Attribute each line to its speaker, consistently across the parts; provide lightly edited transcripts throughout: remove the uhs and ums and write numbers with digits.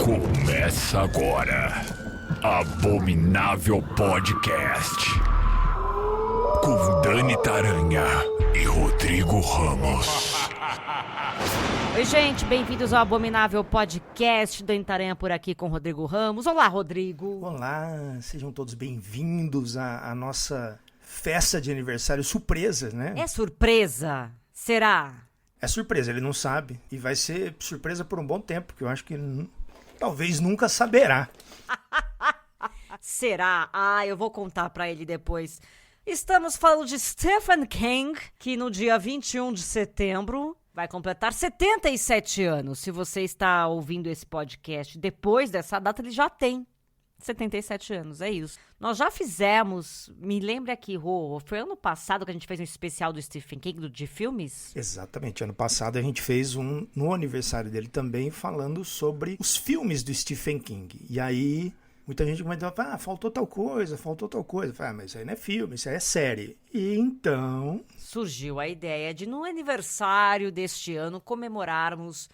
Speaker 1: Começa agora, Abominável Podcast, com Dani Taranha e Rodrigo Ramos.
Speaker 2: Oi, gente, bem-vindos ao Abominável Podcast. Dani Taranha por aqui com Rodrigo Ramos. Olá, Rodrigo.
Speaker 3: Olá, sejam todos bem-vindos à nossa festa de aniversário surpresa, né?
Speaker 2: É surpresa? Será?
Speaker 3: É surpresa, ele não sabe. E vai ser surpresa por um bom tempo, porque eu acho que ele talvez nunca saberá.
Speaker 2: Será? Eu vou contar pra ele depois. Estamos falando de Stephen King, que no dia 21 de setembro vai completar 77 anos. Se você está ouvindo esse podcast depois dessa data, ele já tem 77 anos, é isso. Nós já fizemos, me lembra aqui, Rô, foi ano passado que a gente fez um especial do Stephen King, de filmes?
Speaker 3: Exatamente, ano passado a gente fez um no aniversário dele também, falando sobre os filmes do Stephen King. E aí, muita gente comentava, faltou tal coisa. Mas isso aí não é filme, isso aí é série. E então
Speaker 2: surgiu a ideia de, no aniversário deste ano, comemorarmos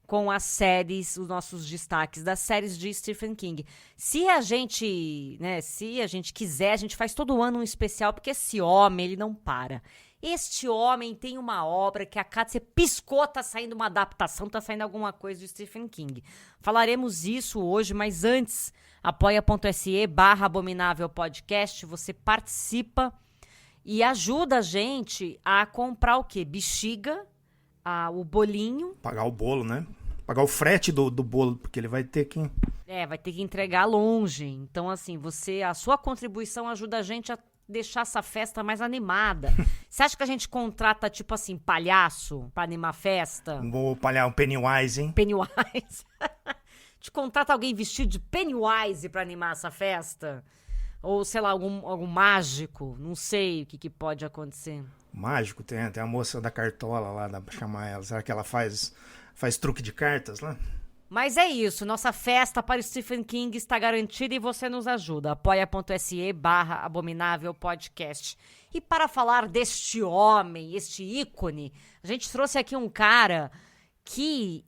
Speaker 2: com as séries, os nossos destaques das séries de Stephen King. Se a gente quiser, a gente faz todo ano um especial, porque esse homem, ele não para. Este homem tem uma obra que a cada você piscou, tá saindo uma adaptação, tá saindo alguma coisa do Stephen King. Falaremos isso hoje, mas antes, apoia.se/Abominável Podcast, você participa e ajuda a gente a comprar o quê? Bexiga, o bolinho.
Speaker 3: Pagar o bolo, né? Pagar o frete do bolo, porque ele vai ter que...
Speaker 2: vai ter que entregar longe. Então, assim, a sua contribuição ajuda a gente a deixar essa festa mais animada. Você acha que a gente contrata, tipo assim, palhaço pra animar a festa?
Speaker 3: Vou palhar um Pennywise, hein?
Speaker 2: Pennywise. Te contrata alguém vestido de Pennywise pra animar essa festa? Ou, sei lá, algum mágico? Não sei o que pode acontecer.
Speaker 3: Mágico, tem a moça da cartola lá, dá pra chamar ela. Será que ela faz truque de cartas lá?
Speaker 2: Mas é isso, nossa festa para o Stephen King está garantida e você nos ajuda. apoia.se/Abominável Podcast. E para falar deste homem, este ícone, a gente trouxe aqui um cara que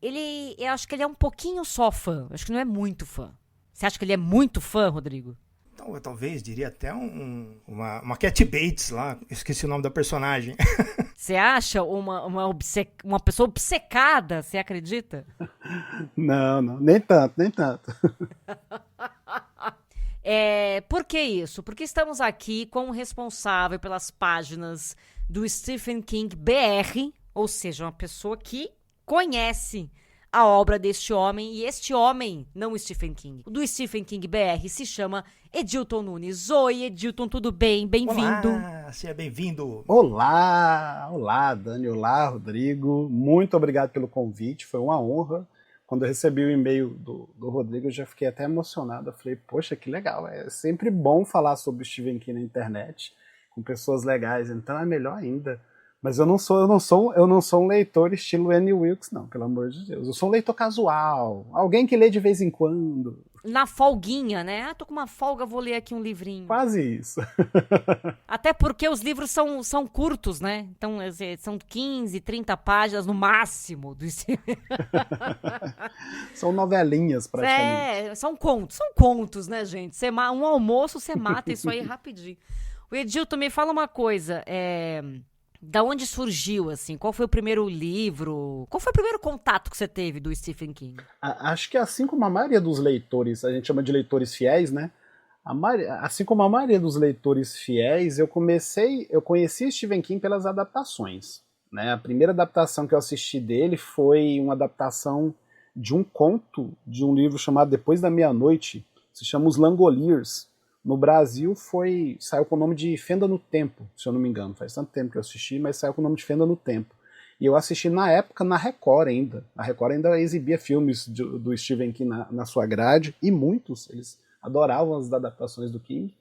Speaker 2: eu acho que ele é um pouquinho só fã. Eu acho que não é muito fã. Você acha que ele é muito fã, Rodrigo?
Speaker 3: Então, eu talvez diria até uma Cat Bates lá, esqueci o nome da personagem.
Speaker 2: Você acha uma pessoa obcecada, você acredita?
Speaker 4: Não, nem tanto.
Speaker 2: Por que isso? Porque estamos aqui com o responsável pelas páginas do Stephen King BR, ou seja, uma pessoa que conhece a obra deste homem, e este homem, não o Stephen King, o do Stephen King BR se chama Edilton Nunes. Oi, Edilton, tudo bem? Bem-vindo.
Speaker 3: Olá, seja bem-vindo.
Speaker 4: Olá, Dani, olá, Rodrigo. Muito obrigado pelo convite, foi uma honra. Quando eu recebi o e-mail do Rodrigo, eu já fiquei até emocionado. Eu falei, poxa, que legal, é sempre bom falar sobre o Stephen King na internet, com pessoas legais, então é melhor ainda. Mas eu não sou um leitor estilo Annie Wilkes, não, pelo amor de Deus. Eu sou um leitor casual, alguém que lê de vez em quando.
Speaker 2: Na folguinha, né? Tô com uma folga, vou ler aqui um livrinho.
Speaker 4: Quase isso.
Speaker 2: Até porque os livros são curtos, né? Então, são 15, 30 páginas no máximo.
Speaker 4: São novelinhas, praticamente.
Speaker 2: São contos, né, gente? Um almoço, você mata isso aí rapidinho. O Edilton, me fala uma coisa, da onde surgiu, assim? Qual foi o primeiro livro? Qual foi o primeiro contato que você teve do Stephen King?
Speaker 4: Acho que assim como a maioria dos leitores, a gente chama de leitores fiéis, né? Assim como a maioria dos leitores fiéis, eu conheci Stephen King pelas adaptações, né? A primeira adaptação que eu assisti dele foi uma adaptação de um conto de um livro chamado Depois da Meia-Noite, se chama Os Langoliers. No Brasil saiu com o nome de Fenda no Tempo, se eu não me engano. Faz tanto tempo que eu assisti, mas saiu com o nome de Fenda no Tempo. E eu assisti na época na Record ainda. A Record ainda exibia filmes do Stephen King na sua grade, e muitos, eles adoravam as adaptações do King.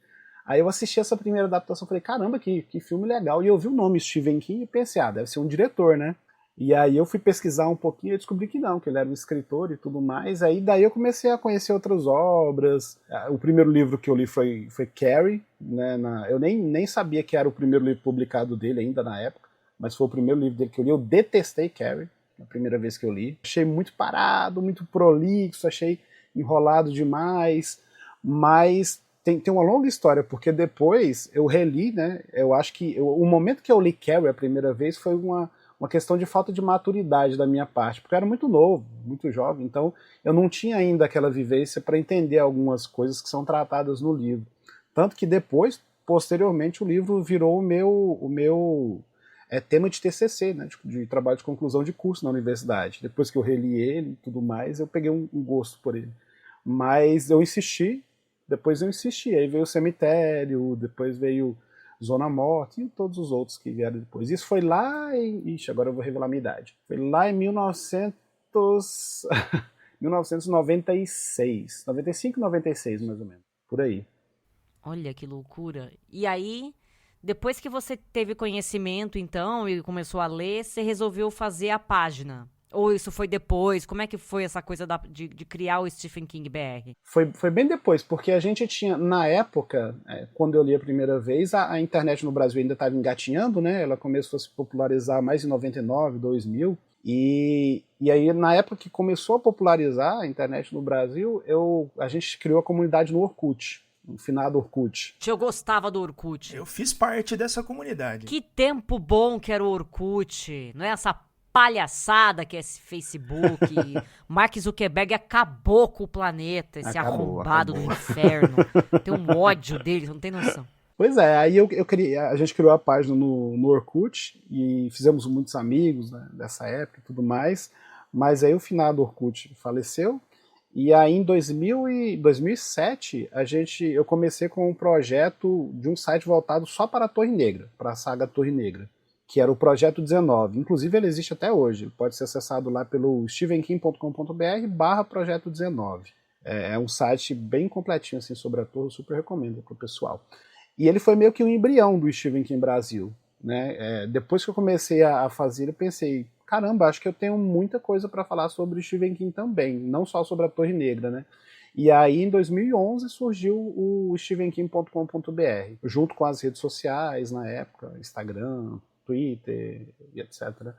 Speaker 4: Aí eu assisti essa primeira adaptação e falei, caramba, que filme legal. E eu vi o nome Stephen King e pensei, deve ser um diretor, né? E aí eu fui pesquisar um pouquinho e descobri que não, que ele era um escritor e tudo mais. Aí daí eu comecei a conhecer outras obras. O primeiro livro que eu li foi Carrie, né? Eu nem sabia que era o primeiro livro publicado dele ainda na época, mas foi o primeiro livro dele que eu li. Eu detestei Carrie. a primeira vez que eu li. Achei muito parado, muito prolixo, achei enrolado demais, mas tem uma longa história, porque depois eu reli, né? Eu acho que o momento que eu li Carrie a primeira vez foi uma questão de falta de maturidade da minha parte, porque eu era muito novo, muito jovem, então eu não tinha ainda aquela vivência para entender algumas coisas que são tratadas no livro. Tanto que depois, posteriormente, o livro virou o meu tema de TCC, né, de trabalho de conclusão de curso na universidade. Depois que eu reli ele e tudo mais, eu peguei um gosto por ele. Mas eu insisti, aí veio o Cemitério, depois veio Zona Morte e todos os outros que vieram depois. Isso foi lá em... Ixi, agora eu vou revelar a minha idade. Foi lá em 1996. 95, 96, mais ou menos. Por aí.
Speaker 2: Olha que loucura. E aí, depois que você teve conhecimento, então, e começou a ler, você resolveu fazer a página? Ou isso foi depois? Como é que foi essa coisa de criar o Stephen King BR?
Speaker 4: Foi bem depois, porque a gente tinha, na época, quando eu li a primeira vez, a internet no Brasil ainda estava engatinhando, né? Ela começou a se popularizar mais em 99, 2000. E aí, na época que começou a popularizar a internet no Brasil, a gente criou a comunidade no Orkut, no finado Orkut.
Speaker 2: Eu gostava do Orkut.
Speaker 3: Eu fiz parte dessa comunidade.
Speaker 2: Que tempo bom que era o Orkut. Não é essa palhaçada que é esse Facebook. Mark Zuckerberg acabou com o planeta, esse arrombado do inferno. Tem um ódio dele, não tem noção.
Speaker 4: Pois é, aí a gente criou a página no Orkut e fizemos muitos amigos, né, dessa época e tudo mais, mas aí o finado Orkut faleceu, e aí em 2007 eu comecei com um projeto de um site voltado só para a Torre Negra, para a saga Torre Negra, que era o Projeto 19. Inclusive ele existe até hoje, pode ser acessado lá pelo stevenking.com.br/Projeto 19. É um site bem completinho assim, sobre a Torre, eu super recomendo para o pessoal. E ele foi meio que um embrião do Stephen King Brasil, né? Depois que eu comecei a fazer, eu pensei, caramba, acho que eu tenho muita coisa para falar sobre o Stephen King também, não só sobre a Torre Negra, né? E aí, em 2011, surgiu o stevenking.com.br, junto com as redes sociais, na época, Instagram, Twitter e etc.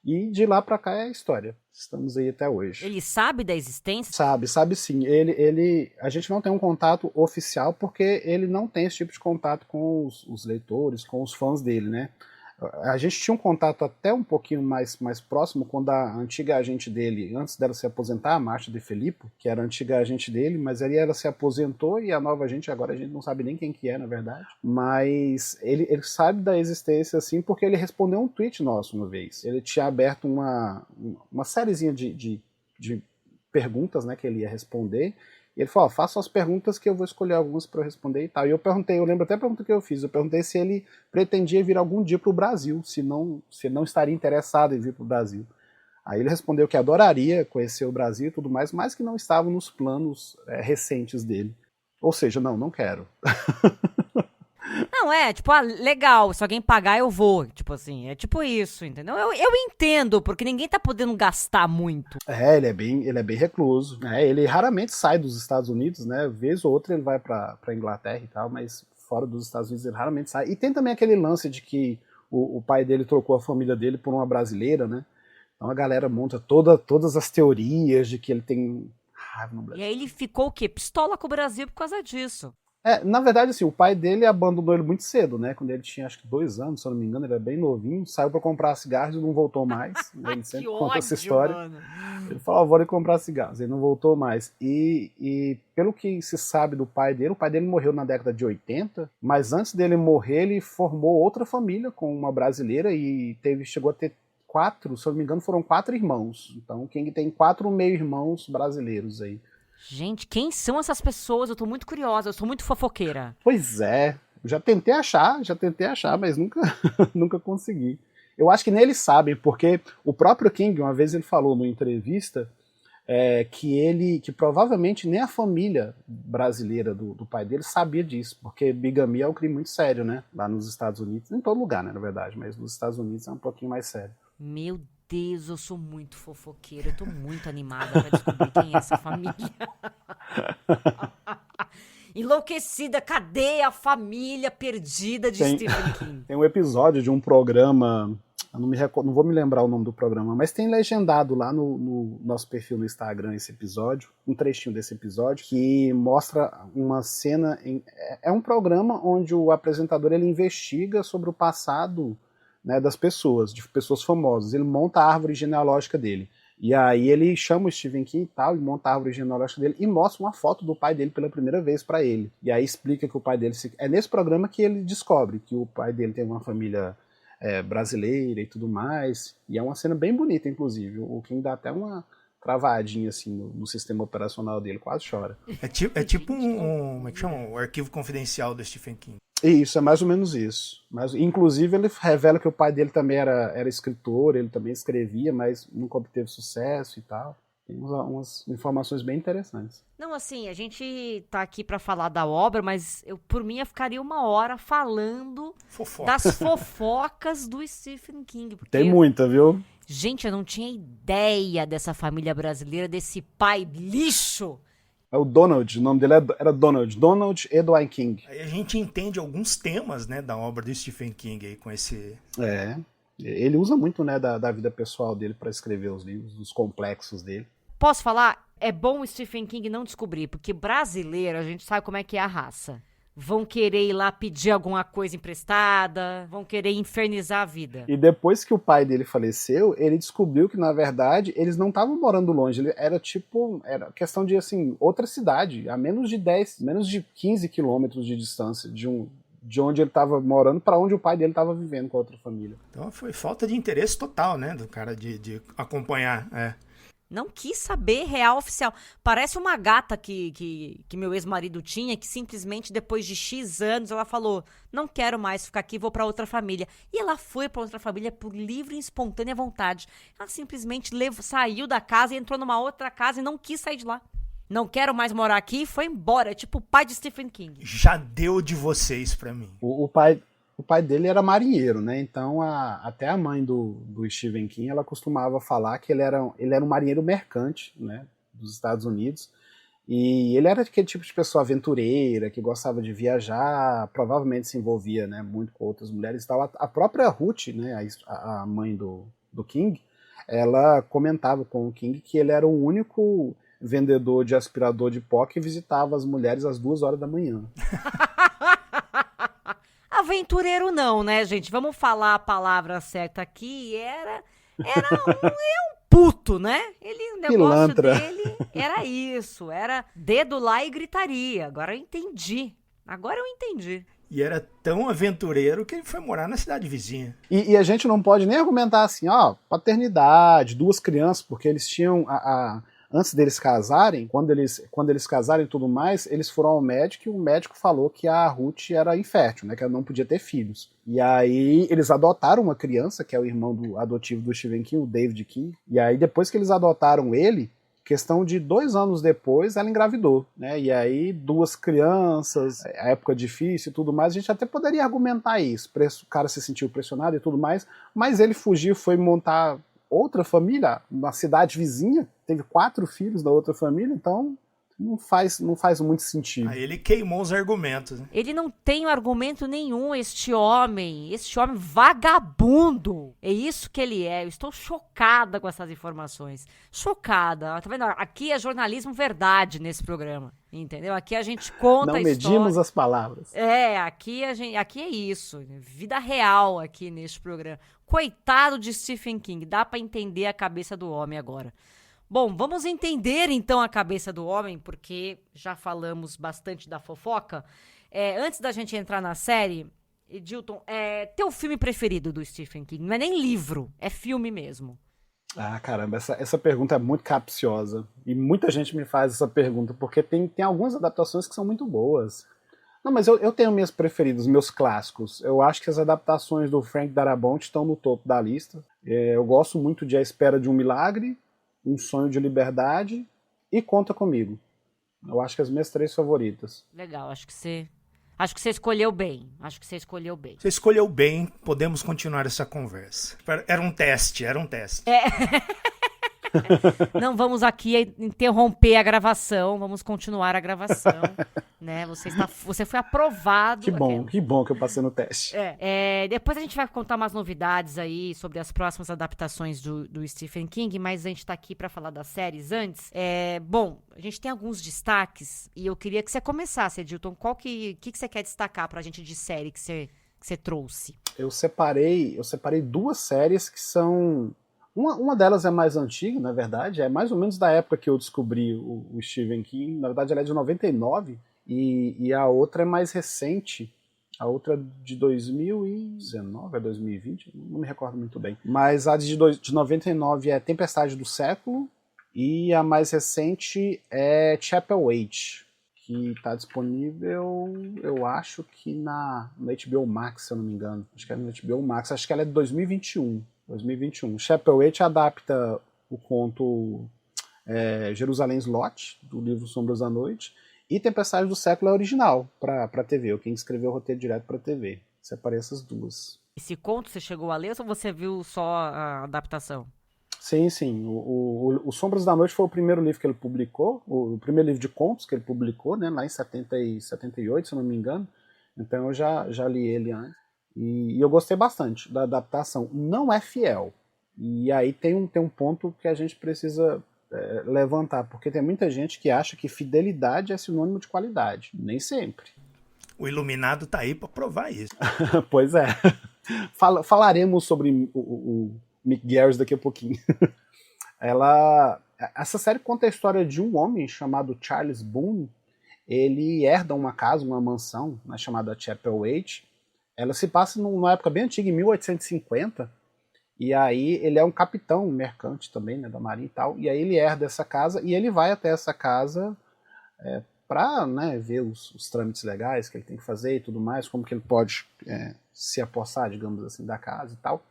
Speaker 4: E de lá pra cá é a história. Estamos aí até hoje.
Speaker 2: Ele sabe da existência?
Speaker 4: Sabe sim. A gente não tem um contato oficial porque ele não tem esse tipo de contato com os leitores, com os fãs dele, né? A gente tinha um contato até um pouquinho mais próximo quando a antiga agente dele, antes dela se aposentar, a Márcia de Filippo, que era a antiga agente dele, mas aí ela se aposentou e a nova agente, agora a gente não sabe nem quem que é, na verdade. Mas ele sabe da existência, assim, porque ele respondeu um tweet nosso uma vez. Ele tinha aberto uma sériezinha de perguntas, né, que ele ia responder. E ele falou, faça as perguntas que eu vou escolher algumas para eu responder e tal. E eu lembro até a pergunta que eu fiz, eu perguntei se ele pretendia vir algum dia para o Brasil, se não estaria interessado em vir para o Brasil. Aí ele respondeu que adoraria conhecer o Brasil e tudo mais, mas que não estava nos planos recentes dele. Ou seja, não quero.
Speaker 2: Não, legal, se alguém pagar eu vou, tipo assim, é tipo isso, entendeu? Eu entendo, porque ninguém tá podendo gastar muito.
Speaker 4: Ele é bem recluso, né? Ele raramente sai dos Estados Unidos, né? Vez ou outra ele vai pra Inglaterra e tal, mas fora dos Estados Unidos ele raramente sai. E tem também aquele lance de que o pai dele trocou a família dele por uma brasileira, né? Então a galera monta todas as teorias de que ele tem raiva no Brasil.
Speaker 2: E aí ele ficou o quê? Pistola com o Brasil por causa disso.
Speaker 4: Na verdade, assim, o pai dele abandonou ele muito cedo, né? Quando ele tinha, acho que 2 anos, se eu não me engano, ele era bem novinho, saiu pra comprar cigarros e não voltou mais. Ele sempre conta essa história.
Speaker 2: Mano.
Speaker 4: Ele falou, vou ali comprar cigarros, ele não voltou mais. E pelo que se sabe do pai dele, o pai dele morreu na década de 80, mas antes dele morrer, ele formou outra família com uma brasileira e chegou a ter 4, se eu não me engano, foram 4 irmãos. Então, King tem 4 meio-irmãos brasileiros aí.
Speaker 2: Gente, quem são essas pessoas? Eu tô muito curiosa, eu sou muito fofoqueira.
Speaker 4: Pois é, já tentei achar, mas nunca consegui. Eu acho que nem eles sabem, porque o próprio King, uma vez ele falou numa entrevista que provavelmente nem a família brasileira do pai dele sabia disso, porque bigamia é um crime muito sério, né? Lá nos Estados Unidos, em todo lugar, né, na verdade, mas nos Estados Unidos é um pouquinho mais sério.
Speaker 2: Meu Deus, eu sou muito fofoqueira, eu tô muito animada pra descobrir quem é essa família. Enlouquecida, cadê a família perdida de Stephen King?
Speaker 4: Tem um episódio de um programa Eu não vou me lembrar o nome do programa, mas tem legendado lá no nosso perfil no Instagram esse episódio, um trechinho desse episódio, que mostra uma cena. É um programa onde o apresentador ele investiga sobre o passado, né, das pessoas, de pessoas famosas. Ele monta a árvore genealógica dele. E aí ele chama o Stephen King e tal, e monta a árvore genealógica dele e mostra uma foto do pai dele pela primeira vez para ele. E aí explica que o pai dele... É nesse programa que ele descobre que o pai dele tem uma família brasileira e tudo mais. E é uma cena bem bonita, inclusive. O King dá até uma travadinha assim no sistema operacional dele, quase chora.
Speaker 3: É tipo como é que chama? O arquivo confidencial do Stephen King.
Speaker 4: Isso, é mais ou menos isso. Mas, inclusive, ele revela que o pai dele também era escritor, ele também escrevia, mas nunca obteve sucesso e tal. Tem umas informações bem interessantes.
Speaker 2: Não, assim, a gente tá aqui pra falar da obra, mas por mim eu ficaria 1 hora falando das fofocas do Stephen King. Porque,
Speaker 4: tem muita, viu?
Speaker 2: gente, eu não tinha ideia dessa família brasileira, desse pai lixo.
Speaker 4: É o Donald, o nome dele era Donald Edward King.
Speaker 3: Aí a gente entende alguns temas, né, da obra do Stephen King aí com esse...
Speaker 4: Ele usa muito, né, da vida pessoal dele para escrever os livros, os complexos dele.
Speaker 2: Posso falar? É bom o Stephen King não descobrir, porque brasileiro, a gente sabe como é que é a raça. Vão querer ir lá pedir alguma coisa emprestada, vão querer infernizar a vida.
Speaker 4: E depois que o pai dele faleceu, ele descobriu que, na verdade, eles não estavam morando longe. Era questão de, assim, outra cidade, a menos de 15 quilômetros de distância de onde ele estava morando para onde o pai dele estava vivendo com a outra família.
Speaker 3: Então foi falta de interesse total, né, do cara de acompanhar,
Speaker 2: Não quis saber real oficial. Parece uma gata que meu ex-marido tinha, que simplesmente depois de X anos ela falou, não quero mais ficar aqui, vou pra outra família. E ela foi pra outra família por livre e espontânea vontade. Ela simplesmente saiu da casa e entrou numa outra casa e não quis sair de lá. Não quero mais morar aqui e foi embora. É tipo o pai de Stephen King.
Speaker 3: Já deu de vocês pra mim.
Speaker 4: O pai dele era marinheiro, né? Então até a mãe do Stephen King ela costumava falar que ele era um marinheiro mercante, né, dos Estados Unidos. E ele era aquele tipo de pessoa aventureira, que gostava de viajar, provavelmente se envolvia, né, muito com outras mulheres e tal. A própria Ruth, né, a mãe do King, ela comentava com o King que ele era o único vendedor de aspirador de pó que visitava as mulheres às 2 horas da manhã.
Speaker 2: Aventureiro não, né, gente? Vamos falar a palavra certa aqui. Era um puto, né? O negócio
Speaker 4: Pilantra.
Speaker 2: dele era isso. Era dedo lá e gritaria. Agora eu entendi.
Speaker 3: E era tão aventureiro que ele foi morar na cidade vizinha.
Speaker 4: E a gente não pode nem argumentar assim, paternidade, 2 crianças, porque eles tinham antes deles casarem, quando eles casarem e tudo mais, eles foram ao médico e o médico falou que a Ruth era infértil, né, que ela não podia ter filhos. E aí eles adotaram uma criança, que é o irmão adotivo do Stephen King, o David King. E aí depois que eles adotaram ele, questão de 2 anos depois, ela engravidou, né? E aí 2 crianças, a época difícil e tudo mais, a gente até poderia argumentar isso. O cara se sentiu pressionado e tudo mais, mas ele fugiu, foi montar outra família, uma cidade vizinha, teve 4 filhos da outra família, então não faz muito sentido.
Speaker 3: Aí ele queimou os argumentos, né?
Speaker 2: Ele não tem argumento nenhum, este homem vagabundo. É isso que ele é. Eu estou chocada com essas informações. Chocada. Tá vendo? Aqui é jornalismo verdade nesse programa. Entendeu? Aqui a gente conta a história.
Speaker 4: Não medimos as palavras.
Speaker 2: Aqui é isso. Vida real aqui neste programa. Coitado de Stephen King. Dá pra entender a cabeça do homem agora. Bom, vamos entender então a cabeça do homem, porque já falamos bastante da fofoca. Antes da gente entrar na série, Edilton, teu filme preferido do Stephen King? Não é nem livro, é filme mesmo.
Speaker 4: Caramba, essa pergunta é muito capciosa. E muita gente me faz essa pergunta, porque tem algumas adaptações que são muito boas. Não, mas eu tenho minhas preferidas, meus clássicos. Eu acho que as adaptações do Frank Darabont estão no topo da lista. Eu gosto muito de A Espera de um Milagre, Um Sonho de Liberdade e Conta Comigo. Eu acho que as minhas 3 favoritas.
Speaker 2: Legal, acho que você escolheu bem.
Speaker 3: Você escolheu bem, podemos continuar essa conversa. Era um teste.
Speaker 2: Não vamos aqui interromper a gravação, vamos continuar a gravação, né? Você foi aprovado.
Speaker 4: Que bom que eu passei no teste.
Speaker 2: Depois a gente vai contar umas novidades aí sobre as próximas adaptações do Stephen King, mas a gente tá aqui pra falar das séries antes. Bom, a gente tem alguns destaques e eu queria que você começasse, Edilton. O que você quer destacar pra gente de série que você trouxe?
Speaker 4: Eu separei 2 séries que são... Uma delas é mais antiga, na verdade, é mais ou menos da época que eu descobri o Stephen King. Na verdade, ela é de 99 e a outra é mais recente. A outra é de 2019, é 2020? Não me recordo muito bem. Mas a de 99 é Tempestade do Século e a mais recente é Chapel 8, que está disponível, eu acho que no HBO Max, se eu não me engano. Acho que é no HBO Max, acho que ela é de 2021. Chapel 8 adapta o conto Jerusalem's Lot, do livro Sombras da Noite, e Tempestade do Século é original para TV, quem escreveu o roteiro direto para TV. Separei essas duas.
Speaker 2: Esse conto você chegou a ler ou você viu só a adaptação?
Speaker 4: Sim. O Sombras da Noite foi o primeiro livro que ele publicou, o primeiro livro de contos que ele publicou, né, lá em 78, se eu não me engano. Então eu já li ele antes. E eu gostei bastante da adaptação. Não é fiel. E aí tem um ponto que a gente precisa levantar, porque tem muita gente que acha que fidelidade é sinônimo de qualidade. Nem sempre.
Speaker 3: O Iluminado tá aí para provar isso.
Speaker 4: Pois é. Falaremos sobre o Mick Garris daqui a pouquinho. Essa série conta a história de um homem chamado Charles Boone. Ele herda uma casa, uma mansão, né, chamada Chapel 8. Ela se passa numa época bem antiga, em 1850, e aí ele é um capitão mercante também, né, da marinha e tal, e aí ele herda essa casa, e ele vai até essa casa para, né, ver os trâmites legais que ele tem que fazer e tudo mais, como que ele pode se apossar, digamos assim, da casa e tal.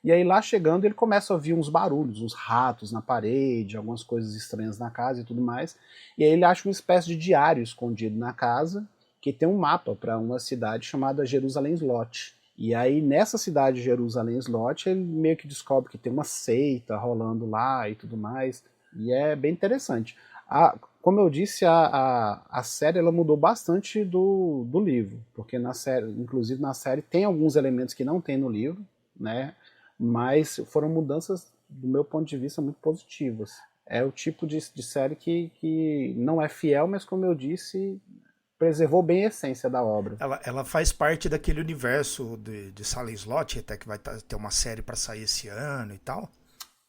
Speaker 4: E aí lá chegando ele começa a ouvir uns barulhos, uns ratos na parede, algumas coisas estranhas na casa e tudo mais, e aí ele acha uma espécie de diário escondido na casa, que tem um mapa para uma cidade chamada Jerusalem's Lot. E aí, nessa cidade de Jerusalem's Lot, ele meio que descobre que tem uma seita rolando lá e tudo mais. E é bem interessante. Como eu disse, a série ela mudou bastante do livro, porque inclusive na série tem alguns elementos que não tem no livro, né? Mas foram mudanças, do meu ponto de vista, muito positivas. É o tipo de série que não é fiel, mas como eu disse, preservou bem a essência da obra.
Speaker 3: Ela faz parte daquele universo de Salem's Lot, até que vai ter uma série para sair esse ano e tal.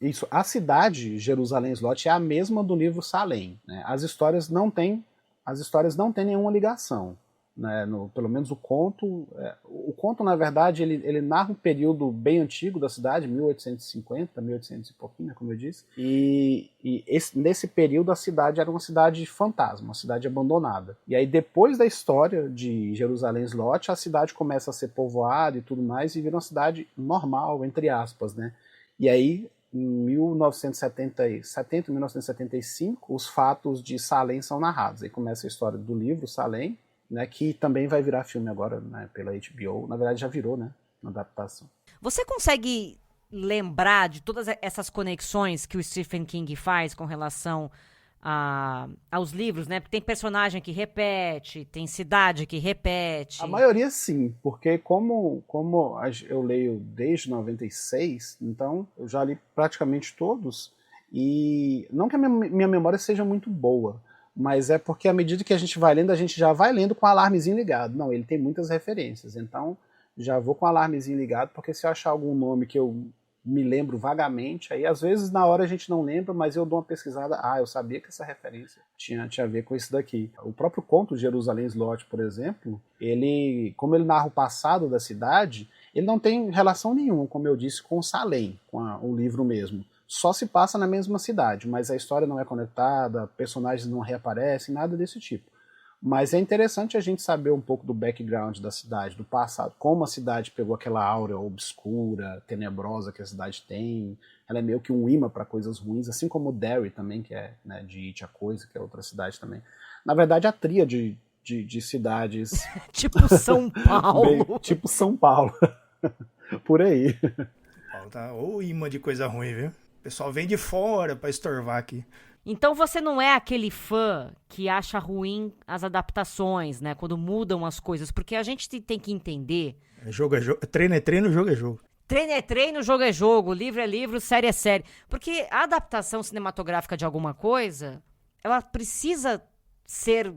Speaker 4: Isso, a cidade Jerusalem's Lot é a mesma do livro Salem, né? As histórias não têm nenhuma ligação, né? Pelo menos o conto, na verdade, ele narra um período bem antigo da cidade, 1850, 1800 e pouquinho, como eu disse, e nesse período a cidade era uma cidade fantasma, uma cidade abandonada. E aí depois da história de Jerusalem's Lot, a cidade começa a ser povoada e tudo mais, e vira uma cidade normal, entre aspas, né? E aí, em 1975, os fatos de Salem são narrados. Aí começa a história do livro Salem, né, que também vai virar filme agora, né, pela HBO. Na verdade já virou, né, na adaptação.
Speaker 2: Você consegue lembrar de todas essas conexões que o Stephen King faz com relação aos livros, né? Porque tem personagem que repete, tem cidade que repete.
Speaker 4: A maioria sim, porque como eu leio desde 96, então eu já li praticamente todos, e não que a minha memória seja muito boa, mas é porque à medida que a gente vai lendo, a gente já vai lendo com o alarmezinho ligado. Não, ele tem muitas referências, então já vou com o alarmezinho ligado, porque se eu achar algum nome que eu me lembro vagamente, aí às vezes na hora a gente não lembra, mas eu dou uma pesquisada, eu sabia que essa referência tinha a ver com isso daqui. O próprio conto de Jerusalem's Lot, por exemplo, como ele narra o passado da cidade, ele não tem relação nenhuma, como eu disse, com Salem, com o livro mesmo. Só se passa na mesma cidade, mas a história não é conectada, personagens não reaparecem, nada desse tipo. Mas é interessante a gente saber um pouco do background da cidade, do passado, como a cidade pegou aquela aura obscura, tenebrosa que a cidade tem. Ela é meio que um imã para coisas ruins, assim como Derry também, que é, né, de It a Coisa, que é outra cidade também. Na verdade, a tríade de cidades...
Speaker 2: tipo São Paulo.
Speaker 4: Tipo São Paulo. Por aí.
Speaker 3: Ou imã de coisa ruim, viu? O pessoal vem de fora pra estorvar aqui.
Speaker 2: Então você não é aquele fã que acha ruim as adaptações, né? Quando mudam as coisas. Porque a gente tem que entender.
Speaker 3: Jogo é jogo. Treino é treino, jogo é jogo.
Speaker 2: Treino é treino, jogo é jogo, livro é livro, série é série. Porque a adaptação cinematográfica de alguma coisa, ela precisa ser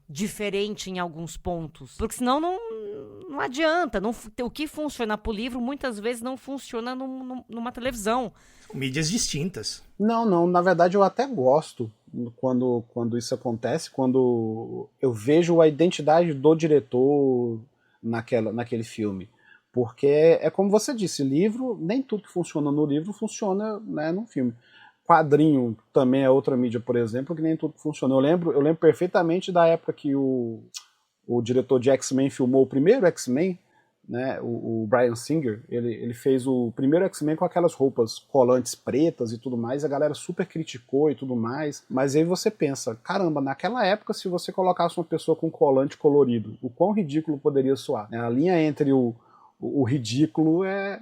Speaker 2: diferente em alguns pontos. Porque senão não adianta. O que funciona pro livro, muitas vezes não funciona numa televisão.
Speaker 3: São mídias distintas.
Speaker 4: Não, na verdade eu até gosto quando isso acontece, quando eu vejo a identidade do diretor naquele filme. Porque é como você disse, livro, nem tudo que funciona no livro funciona, né, no filme. Quadrinho também é outra mídia, por exemplo, que nem tudo que funciona. Eu lembro perfeitamente da época que o diretor de X-Men filmou o primeiro X-Men, né, o Bryan Singer, ele fez o primeiro X-Men com aquelas roupas colantes pretas e tudo mais, a galera super criticou e tudo mais, mas aí você pensa, caramba, naquela época se você colocasse uma pessoa com colante colorido, o quão ridículo poderia soar, né? A linha entre o ridículo é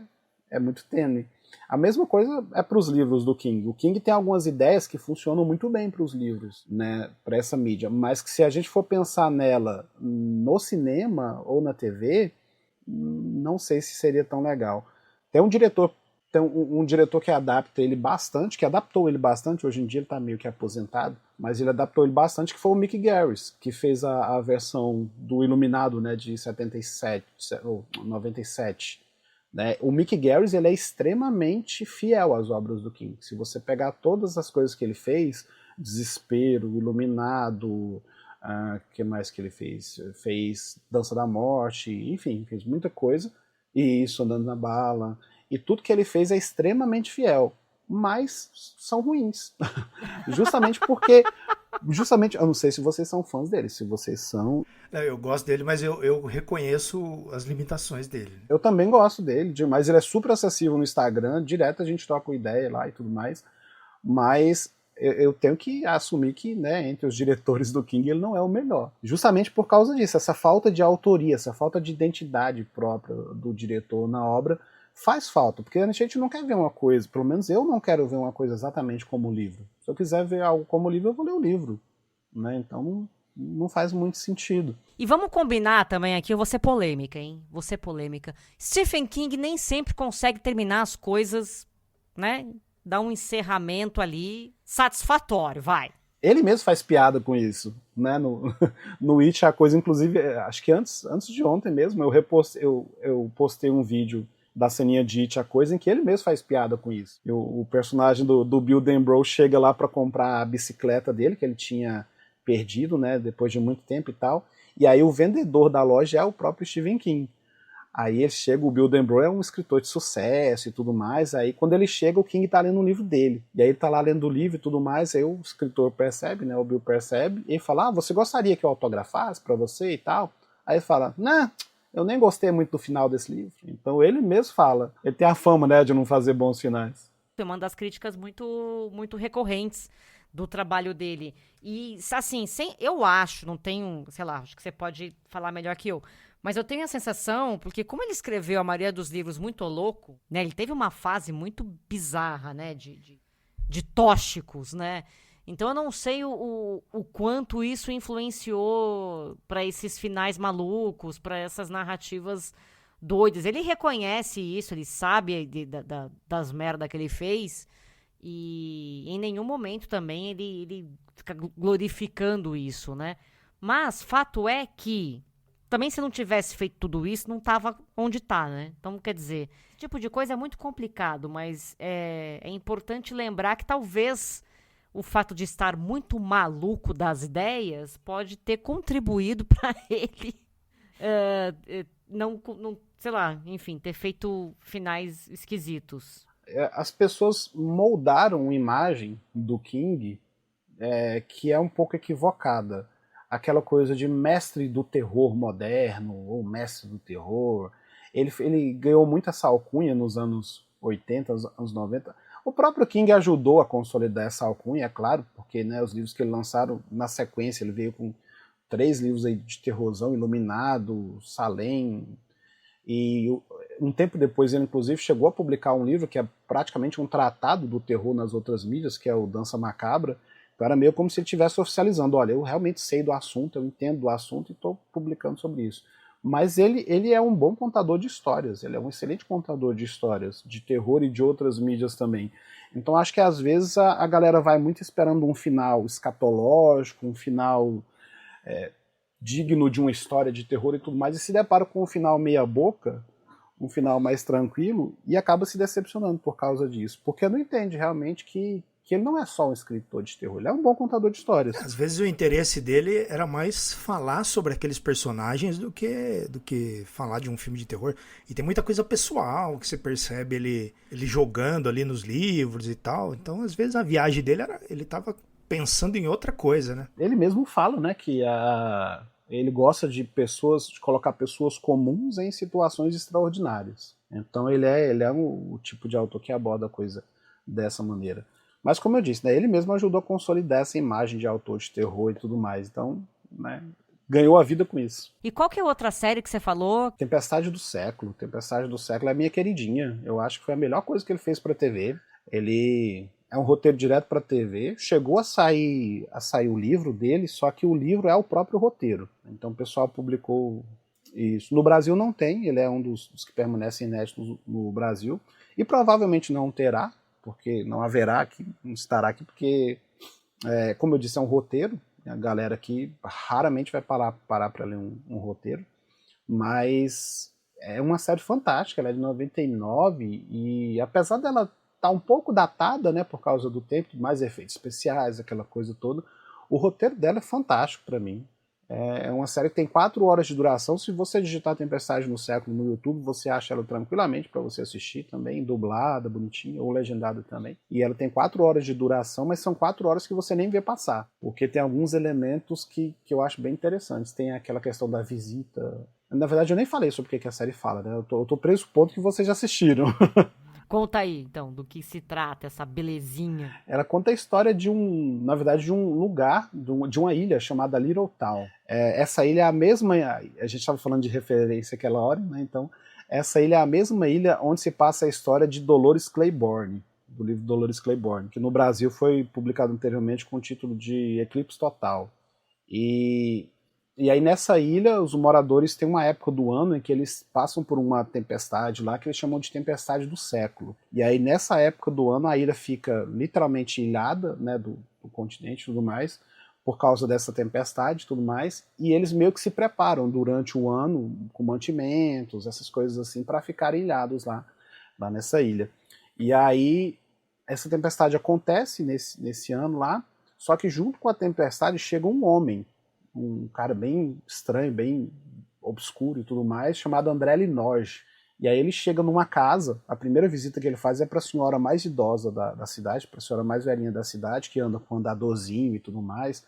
Speaker 4: muito tênue. A mesma coisa é para os livros do King. O King tem algumas ideias que funcionam muito bem para os livros, né, para essa mídia, mas que se a gente for pensar nela no cinema ou na TV, não sei se seria tão legal. Tem um diretor que adapta ele bastante, que adaptou ele bastante, hoje em dia ele está meio que aposentado, mas ele adaptou ele bastante, que foi o Mick Garris, que fez a versão do Iluminado, né, de 77 ou 97. Né? O Mick Garris ele é extremamente fiel às obras do King. Se você pegar todas as coisas que ele fez, Desespero, Iluminado, que mais que ele fez? Fez Dança da Morte, enfim, fez muita coisa, e isso, Andando na Bala, e tudo que ele fez é extremamente fiel, mas são ruins. Justamente, eu não sei se vocês são fãs dele, se vocês são...
Speaker 3: Não, eu gosto dele, mas eu reconheço as limitações dele.
Speaker 4: Eu também gosto dele, mas ele é super acessível no Instagram, direto a gente troca uma ideia lá e tudo mais, mas eu tenho que assumir que, né, entre os diretores do King ele não é o melhor. Justamente por causa disso, essa falta de autoria, essa falta de identidade própria do diretor na obra faz falta, porque a gente não quer ver uma coisa, pelo menos eu não quero ver uma coisa exatamente como o livro. Se eu quiser ver algo como o livro, eu vou ler o livro, né? Então não faz muito sentido.
Speaker 2: E vamos combinar também aqui, eu vou ser polêmica, hein? Vou ser polêmica. Stephen King nem sempre consegue terminar as coisas, né? Dar um encerramento ali satisfatório, vai.
Speaker 4: Ele mesmo faz piada com isso, né? No It, a coisa, inclusive, acho que antes de ontem mesmo, eu postei um vídeo da ceninha de It, a coisa, em que ele mesmo faz piada com isso. O personagem do Bill Denbrough chega lá para comprar a bicicleta dele, que ele tinha perdido, né, depois de muito tempo e tal, e aí o vendedor da loja é o próprio Stephen King. Aí ele chega, o Bill Denbrough é um escritor de sucesso e tudo mais, aí quando ele chega, o King tá lendo um livro dele, e aí ele tá lá lendo o livro e tudo mais, aí o escritor percebe, né, o Bill percebe, e ele fala, você gostaria que eu autografasse pra você e tal? Aí ele fala, não, eu nem gostei muito do final desse livro. Então ele mesmo fala, ele tem a fama, né, de não fazer bons finais.
Speaker 2: É uma das críticas muito recorrentes do trabalho dele. E, assim, eu acho, não tenho, sei lá, acho que você pode falar melhor que eu, mas eu tenho a sensação, porque como ele escreveu a maioria dos livros muito louco, né, ele teve uma fase muito bizarra, né, de tóxicos, né, então eu não sei o quanto isso influenciou para esses finais malucos, para essas narrativas doidas. Ele reconhece isso, ele sabe das merdas que ele fez, e em nenhum momento também ele fica glorificando isso, né? Mas fato é que também se não tivesse feito tudo isso, não tava onde tá, né? Então, quer dizer, esse tipo de coisa é muito complicado, mas é importante lembrar que talvez o fato de estar muito maluco das ideias pode ter contribuído para ele não, sei lá, enfim, ter feito finais esquisitos.
Speaker 4: As pessoas moldaram uma imagem do King que é um pouco equivocada. Aquela coisa de mestre do terror moderno, ou mestre do terror. Ele ganhou muito essa alcunha nos anos 80, anos 90. O próprio King ajudou a consolidar essa alcunha, é claro, porque, né, os livros que ele lançaram na sequência, ele veio com 3 livros aí de terrorzão, Iluminado, Salem, e Um tempo depois ele inclusive chegou a publicar um livro que é praticamente um tratado do terror nas outras mídias, que é o Dança Macabra. Então era meio como se ele estivesse oficializando, olha, eu realmente sei do assunto, eu entendo do assunto e estou publicando sobre isso. Mas ele é um bom contador de histórias, ele é um excelente contador de histórias, de terror e de outras mídias também. Então acho que às vezes a galera vai muito esperando um final escatológico, um final digno de uma história de terror e tudo mais, e se depara com um final meia boca, um final mais tranquilo, e acaba se decepcionando por causa disso, porque não entende realmente que ele não é só um escritor de terror, ele é um bom contador de histórias.
Speaker 3: Às vezes o interesse dele era mais falar sobre aqueles personagens do que falar de um filme de terror. E tem muita coisa pessoal que você percebe ele jogando ali nos livros e tal. Então, às vezes, a viagem dele ele estava pensando em outra coisa, né?
Speaker 4: Ele mesmo fala, né, que ele gosta de colocar pessoas comuns em situações extraordinárias. Então ele é o tipo de autor que aborda a coisa dessa maneira. Mas como eu disse, né, ele mesmo ajudou a consolidar essa imagem de autor de terror e tudo mais. Então, né, ganhou a vida com isso.
Speaker 2: E qual que é a outra série que você falou?
Speaker 4: Tempestade do Século. Tempestade do Século é a minha queridinha. Eu acho que foi a melhor coisa que ele fez pra TV. Ele é um roteiro direto pra TV. Chegou a sair o livro dele, só que o livro é o próprio roteiro. Então o pessoal publicou isso. No Brasil não tem, ele é um dos que permanecem inéditos no Brasil. E provavelmente não terá, porque não haverá aqui, não estará aqui, porque, como eu disse, é um roteiro. A galera aqui raramente vai parar para ler um roteiro, mas é uma série fantástica, ela é de 99 e apesar dela estar um pouco datada, né, por causa do tempo, mais efeitos especiais, aquela coisa toda, o roteiro dela é fantástico para mim. É uma série que tem 4 horas de duração. Se você digitar Tempestade no Século no YouTube, você acha ela tranquilamente para você assistir também, dublada, bonitinha, ou legendada também. E ela tem 4 horas de duração, mas são 4 horas que você nem vê passar, porque tem alguns elementos que eu acho bem interessantes. Tem aquela questão da visita. Na verdade, eu nem falei sobre o que a série fala, né? Eu tô pressupondo que vocês já assistiram.
Speaker 2: Conta aí, então, do que se trata essa belezinha.
Speaker 4: Ela conta a história de um lugar, de uma ilha chamada Little Town. Essa ilha é a mesma, a gente estava falando de referência aquela hora, né? Então, essa ilha é a mesma ilha onde se passa a história de Dolores Claiborne, do livro Dolores Claiborne, que no Brasil foi publicado anteriormente com o título de Eclipse Total. E aí nessa ilha, os moradores têm uma época do ano em que eles passam por uma tempestade lá que eles chamam de Tempestade do Século. E aí nessa época do ano a ilha fica literalmente ilhada, né, do continente e tudo mais, por causa dessa tempestade e tudo mais, e eles meio que se preparam durante o ano com mantimentos, essas coisas assim, para ficarem ilhados lá nessa ilha. E aí essa tempestade acontece nesse ano lá, só que junto com a tempestade chega um homem, um cara bem estranho, bem obscuro e tudo mais, chamado André Linoge. E aí ele chega numa casa, a primeira visita que ele faz é para a senhora mais idosa da cidade, para a senhora mais velhinha da cidade, que anda com andadorzinho e tudo mais.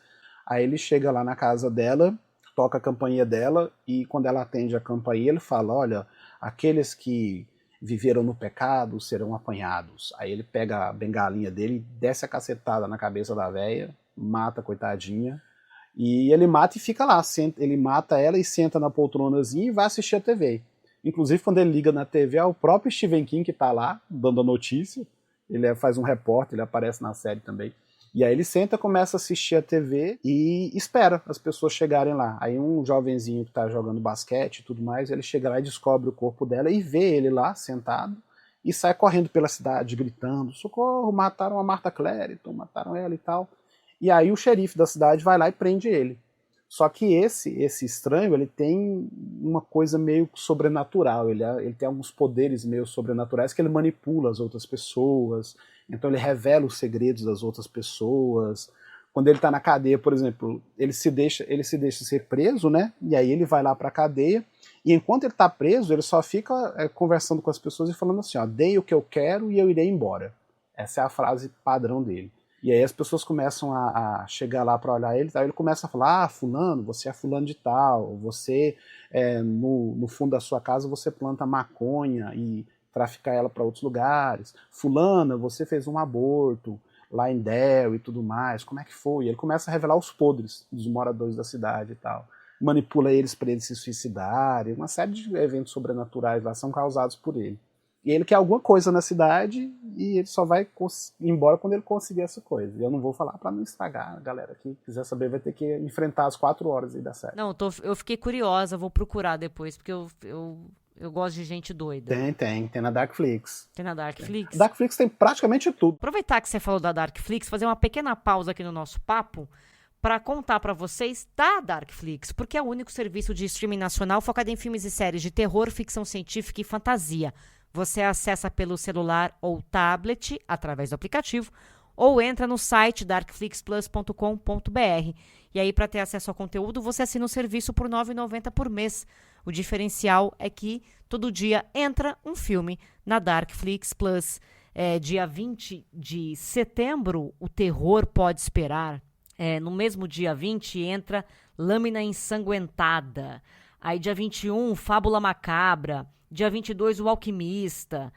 Speaker 4: Aí ele chega lá na casa dela, toca a campainha dela, e quando ela atende a campainha, ele fala, olha, aqueles que viveram no pecado serão apanhados. Aí ele pega a bengalinha dele, desce a cacetada na cabeça da véia, mata a coitadinha, e ele mata e fica lá, ele mata ela e senta na poltronazinha e vai assistir a TV. Inclusive, quando ele liga na TV, é o próprio Stephen King que está lá, dando a notícia. Ele faz um repórter, ele aparece na série também. E aí ele senta, começa a assistir a TV e espera as pessoas chegarem lá. Aí um jovenzinho que está jogando basquete e tudo mais, ele chega lá e descobre o corpo dela e vê ele lá, sentado, e sai correndo pela cidade, gritando, socorro, mataram a Martha Clériton, mataram ela e tal. E aí o xerife da cidade vai lá e prende ele. Só que esse estranho, ele tem uma coisa meio sobrenatural, ele tem alguns poderes meio sobrenaturais que ele manipula as outras pessoas, então ele revela os segredos das outras pessoas. Quando ele está na cadeia, por exemplo, ele se deixa ser preso, né? E aí ele vai lá para a cadeia, e enquanto ele está preso, ele só fica conversando com as pessoas e falando assim, ó, dei o que eu quero e eu irei embora. Essa é a frase padrão dele. E aí as pessoas começam a chegar lá para olhar ele, aí ele começa a falar, fulano, você é fulano de tal, você, no fundo da sua casa, você planta maconha e trafica ela para outros lugares. Fulana, você fez um aborto lá em Del e tudo mais, como é que foi? E ele começa a revelar os podres dos moradores da cidade e tal. manipula eles para eles se suicidarem, uma série de eventos sobrenaturais lá são causados por ele. E ele quer alguma coisa na cidade e ele só vai embora quando ele conseguir essa coisa. E eu não vou falar para não estragar, galera. Quem quiser saber vai ter que enfrentar as 4 horas aí da série.
Speaker 2: Não, eu fiquei curiosa, vou procurar depois, porque eu gosto de gente doida.
Speaker 4: Tem na Darkflix.
Speaker 2: Tem na Darkflix?
Speaker 4: A Darkflix tem praticamente tudo.
Speaker 2: Aproveitar que você falou da Darkflix, fazer uma pequena pausa aqui no nosso papo para contar para vocês da Darkflix, porque é o único serviço de streaming nacional focado em filmes e séries de terror, ficção científica e fantasia. Você acessa pelo celular ou tablet, através do aplicativo, ou entra no site darkflixplus.com.br. E aí, para ter acesso ao conteúdo, você assina o serviço por R$ 9,90 por mês. O diferencial é que todo dia entra um filme na Darkflix Plus. Dia 20 de setembro, O Terror Pode Esperar. No mesmo dia 20, entra Lâmina Ensanguentada. Aí, dia 21, Fábula Macabra. Dia 22, O Alquimista.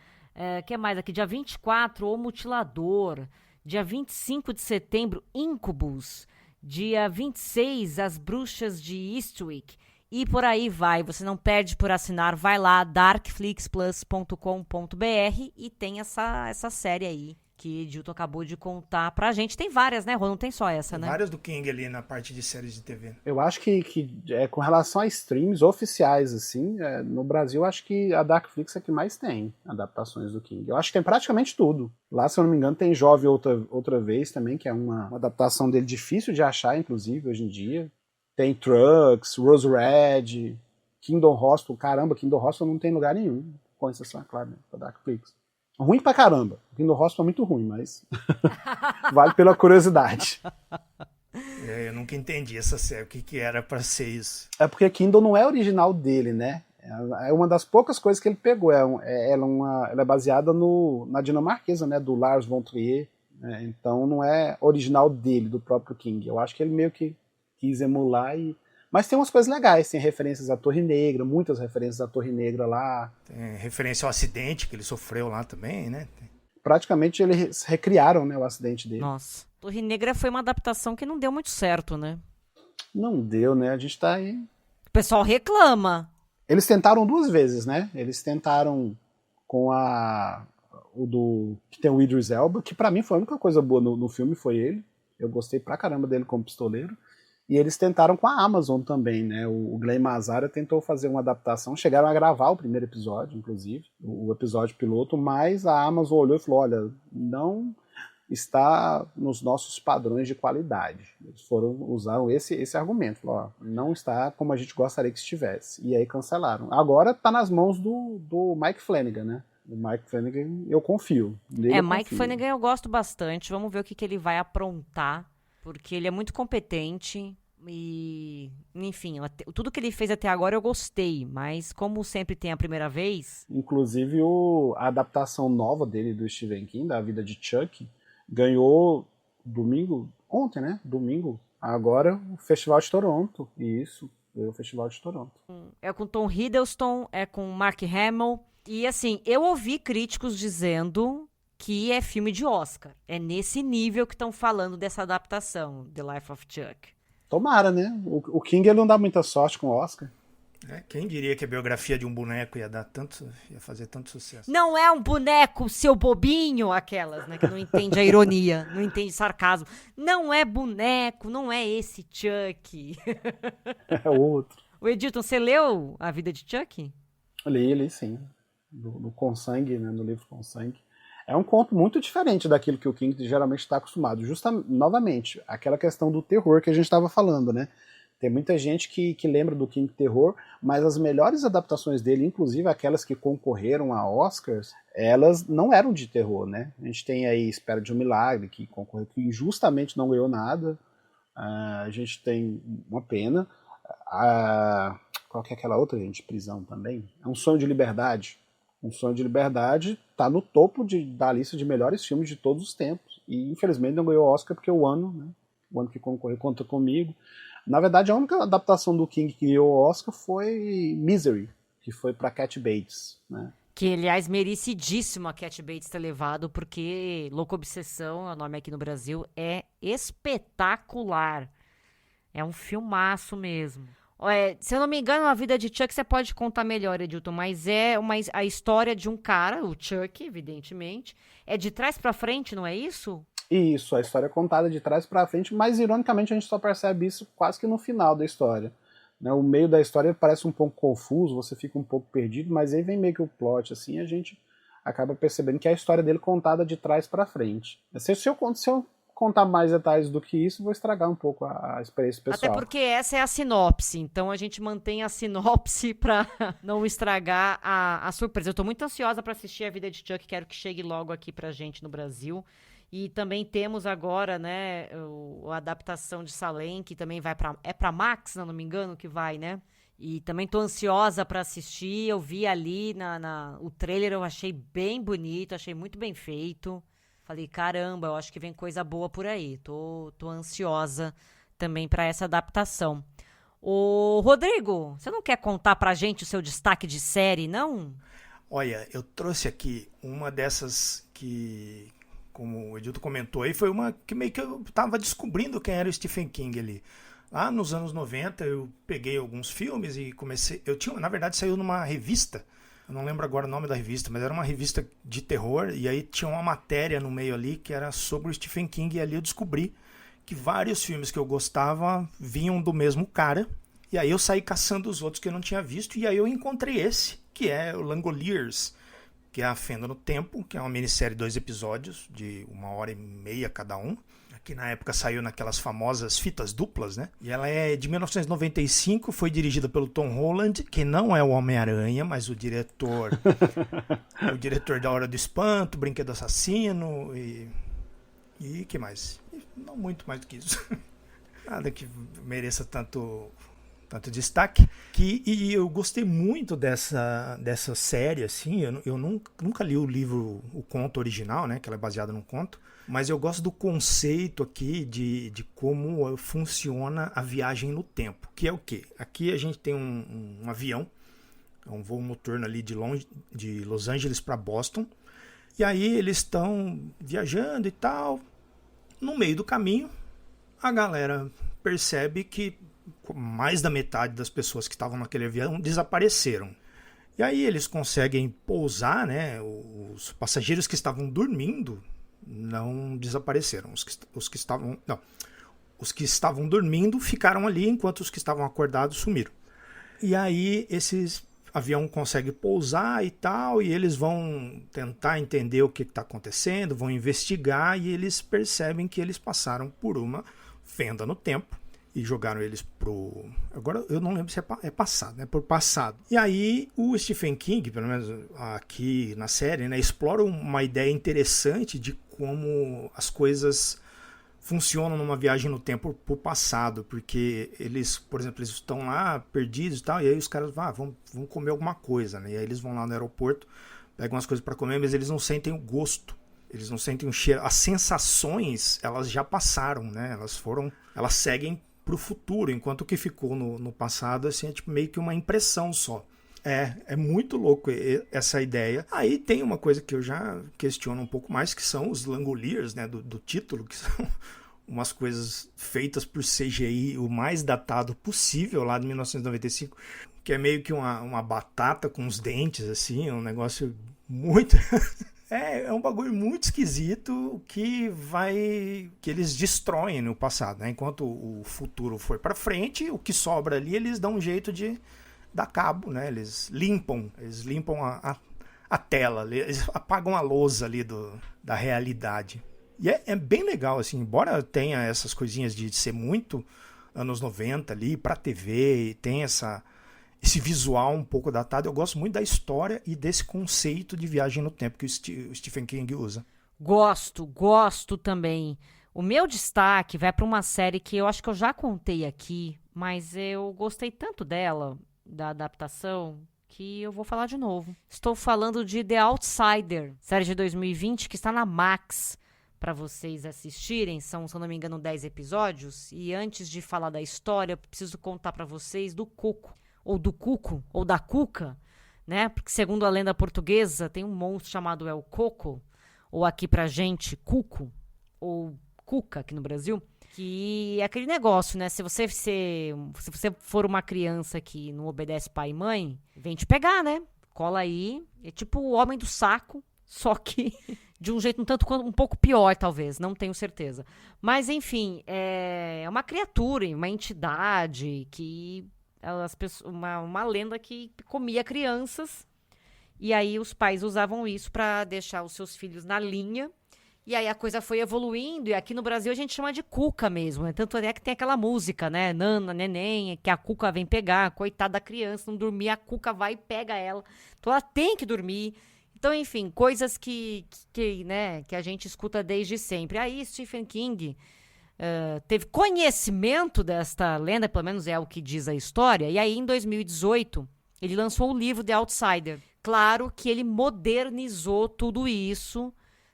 Speaker 2: Que mais aqui? Dia 24, O Mutilador. Dia 25 de setembro, Incubus. Dia 26, As Bruxas de Eastwick. E por aí vai. Você não perde por assinar. Vai lá, darkflixplus.com.br e tem essa série aí que Edilton acabou de contar pra gente. Tem várias, né, Rô? Não tem só essa, né?
Speaker 3: Várias do King ali na parte de séries de TV.
Speaker 4: Eu acho que com relação a streams oficiais, assim, no Brasil, acho que a Darkflix é que mais tem adaptações do King. Eu acho que tem praticamente tudo. Lá, se eu não me engano, tem Jovem outra vez também, que é uma adaptação dele difícil de achar, inclusive, hoje em dia. Tem Trucks, Rose Red, Kingdom Hospital. Caramba, Kingdom Hospital não tem lugar nenhum, com exceção, claro, né, da Darkflix. Ruim pra caramba. Kingdom Hospital é muito ruim, mas vale pela curiosidade.
Speaker 3: Eu nunca entendi essa série, o que era pra ser isso.
Speaker 4: É porque Kingdom não é original dele, né? É uma das poucas coisas que ele pegou. Ela é baseada na dinamarquesa, né? Do Lars von Trier. Né? Então não é original dele, do próprio King. Eu acho que ele meio que quis emular e... Mas tem umas coisas legais, tem referências à Torre Negra, muitas referências à Torre Negra lá.
Speaker 3: Tem referência ao acidente que ele sofreu lá também, né?
Speaker 4: Praticamente eles recriaram, né, o acidente dele.
Speaker 2: Nossa, Torre Negra foi uma adaptação que não deu muito certo, né?
Speaker 4: Não deu, né? A gente tá aí...
Speaker 2: O pessoal reclama.
Speaker 4: Eles tentaram 2 vezes, né? Eles tentaram com que tem o Idris Elba, que pra mim foi a única coisa boa no filme, foi ele. Eu gostei pra caramba dele como pistoleiro. E eles tentaram com a Amazon também, né? O Glenn Mazzara tentou fazer uma adaptação, chegaram a gravar o primeiro episódio, inclusive, o episódio piloto, mas a Amazon olhou e falou, olha, não está nos nossos padrões de qualidade. Eles usaram esse argumento, falaram, ó, não está como a gente gostaria que estivesse. E aí cancelaram. Agora está nas mãos do Mike Flanagan, né? O Mike Flanagan, eu confio.
Speaker 2: Mike Flanagan eu gosto bastante. Vamos ver o que ele vai aprontar. Porque ele é muito competente e, enfim, tudo que ele fez até agora eu gostei, mas como sempre tem a primeira vez...
Speaker 4: Inclusive a adaptação nova dele do Stephen King, da vida de Chuck, ganhou ontem, né? Domingo, agora o Festival de Toronto, isso, ganhou o Festival de Toronto.
Speaker 2: É com Tom Hiddleston, é com Mark Hamill, e assim, eu ouvi críticos dizendo... que é filme de Oscar. É nesse nível que estão falando dessa adaptação, The Life of Chuck.
Speaker 4: Tomara, né? O King ele não dá muita sorte com o Oscar.
Speaker 3: Quem diria que a biografia de um boneco ia fazer tanto sucesso?
Speaker 2: Não é um boneco, seu bobinho, aquelas, né? Que não entende a ironia, não entende sarcasmo. Não é boneco, não é esse Chuck.
Speaker 4: É outro.
Speaker 2: O Edilton, você leu A Vida de Chuck?
Speaker 4: Li sim. Do Com Sangue, né? No livro Com Sangue. É um conto muito diferente daquilo que o King geralmente está acostumado. Novamente, aquela questão do terror que a gente estava falando, né? Tem muita gente que lembra do King terror, mas as melhores adaptações dele, inclusive aquelas que concorreram a Oscars, elas não eram de terror, né? A gente tem aí Espera de um Milagre, que concorreu, que injustamente não ganhou nada. A gente tem Uma Pena. Qual que é aquela outra, gente? Prisão também. É Um Sonho de Liberdade. Um Sonho de Liberdade está no topo da lista de melhores filmes de todos os tempos. E infelizmente não ganhou Oscar porque o ano que concorreu Conta Comigo. Na verdade, a única adaptação do King que ganhou Oscar foi Misery, que foi para Cat Bates, né?
Speaker 2: Que, aliás, merecidíssimo a Cat Bates ter levado, porque Louca Obsessão, é o nome aqui no Brasil, é espetacular. É um filmaço mesmo. Se eu não me engano, a vida de Chuck você pode contar melhor, Edilton, mas a história de um cara, o Chuck, evidentemente, é de trás pra frente, não é isso?
Speaker 4: Isso, a história é contada de trás pra frente, mas ironicamente a gente só percebe isso quase que no final da história. Né? O meio da história parece um pouco confuso, você fica um pouco perdido, mas aí vem meio que o plot, assim, a gente acaba percebendo que é a história dele contada de trás pra frente. Se eu contar mais detalhes do que isso, vou estragar um pouco a experiência pessoal.
Speaker 2: Até porque essa é a sinopse, então a gente mantém a sinopse pra não estragar a surpresa. Eu tô muito ansiosa pra assistir A Vida de Chuck, quero que chegue logo aqui pra gente no Brasil. E também temos agora, né, a adaptação de Salem, que também vai pra Max, se não me engano, que vai, né? E também tô ansiosa pra assistir, eu vi ali o trailer, eu achei bem bonito, achei muito bem feito. Falei, caramba, eu acho que vem coisa boa por aí. Tô ansiosa também pra essa adaptação. Ô, Rodrigo, você não quer contar pra gente o seu destaque de série, não?
Speaker 3: Olha, eu trouxe aqui uma dessas que, como o Edilton comentou aí, foi uma que meio que eu tava descobrindo quem era o Stephen King ali. Lá nos anos 90 eu peguei alguns filmes e comecei... Na verdade, saiu numa revista. Eu não lembro agora o nome da revista, mas era uma revista de terror, e aí tinha uma matéria no meio ali que era sobre o Stephen King, e ali eu descobri que vários filmes que eu gostava vinham do mesmo cara, e aí eu saí caçando os outros que eu não tinha visto, e aí eu encontrei esse, que é o Langoliers, que é A Fenda no Tempo, que é uma minissérie de 2 episódios, de 1h30 cada um, que na época saiu naquelas famosas fitas duplas, né? E ela é de 1995, foi dirigida pelo Tom Holland, que não é o Homem-Aranha, mas o diretor da Hora do Espanto, Brinquedo Assassino e que mais? Não muito mais do que isso. Nada que mereça tanto destaque. E eu gostei muito dessa série, assim. Eu nunca li o livro, o conto original, né? Que ela é baseada num conto. Mas eu gosto do conceito aqui de como funciona a viagem no tempo. Que é o quê? Aqui a gente tem um avião, um voo noturno ali de Los Angeles para Boston. E aí eles estão viajando e tal. No meio do caminho, a galera percebe que mais da metade das pessoas que estavam naquele avião desapareceram. E aí eles conseguem pousar, né? Os passageiros que estavam dormindo não desapareceram. Os que estavam dormindo ficaram ali, enquanto os que estavam acordados sumiram. E aí esse avião consegue pousar e tal, e eles vão tentar entender o que está acontecendo, vão investigar, e eles percebem que eles passaram por uma fenda no tempo e jogaram eles pro... Agora eu não lembro se é passado, né? Por passado. E aí o Stephen King, pelo menos aqui na série, né, explora uma ideia interessante de como as coisas funcionam numa viagem no tempo pro passado, porque eles, por exemplo, eles estão lá perdidos e tal, e aí os caras vão comer alguma coisa, né? E aí eles vão lá no aeroporto, pegam as coisas para comer, mas eles não sentem o gosto. Eles não sentem o cheiro. As sensações, elas já passaram, né? Elas seguem pro futuro, enquanto o que ficou no passado assim, é tipo meio que uma impressão só. É muito louco essa ideia. Aí tem uma coisa que eu já questiono um pouco mais, que são os Langoliers, né, do título, que são umas coisas feitas por CGI o mais datado possível, lá de 1995, que é meio que uma batata com os dentes, assim, um negócio muito... É um bagulho muito esquisito que eles destroem no passado, né? Enquanto o futuro foi pra frente, o que sobra ali eles dão um jeito de dar cabo, né? Eles limpam a tela, eles apagam a lousa ali da realidade. E é bem legal, assim, embora tenha essas coisinhas de ser muito anos 90 ali pra TV, e tem esse visual um pouco datado, eu gosto muito da história e desse conceito de viagem no tempo que o Stephen King usa.
Speaker 2: Gosto também. O meu destaque vai para uma série que eu acho que eu já contei aqui, mas eu gostei tanto dela, da adaptação, que eu vou falar de novo. Estou falando de The Outsider, série de 2020 que está na Max para vocês assistirem. São, se eu não me engano, 10 episódios. E antes de falar da história, eu preciso contar para vocês do Coco. Ou do Cuco, ou da Cuca, né? Porque segundo a lenda portuguesa, tem um monstro chamado El Coco, ou aqui pra gente, Cuco, ou Cuca aqui no Brasil, Que é aquele negócio, né? Se você for uma criança que não obedece pai e mãe, vem te pegar, né? Cola aí. É tipo o homem do saco, só que de um jeito um pouco pior, talvez. Não tenho certeza. Mas, enfim, é uma criatura, uma entidade que... uma lenda que comia crianças. E aí os pais usavam isso para deixar os seus filhos na linha. E aí a coisa foi evoluindo, e aqui no Brasil a gente chama de cuca mesmo, né? Tanto é que tem aquela música, né? Nana, neném, que a cuca vem pegar, coitada da criança, não dormir, a cuca vai e pega ela. Então ela tem que dormir. Então, enfim, coisas que a gente escuta desde sempre. Aí Stephen King teve conhecimento desta lenda, pelo menos é o que diz a história, e aí em 2018 ele lançou o livro The Outsider. Claro que ele modernizou tudo isso,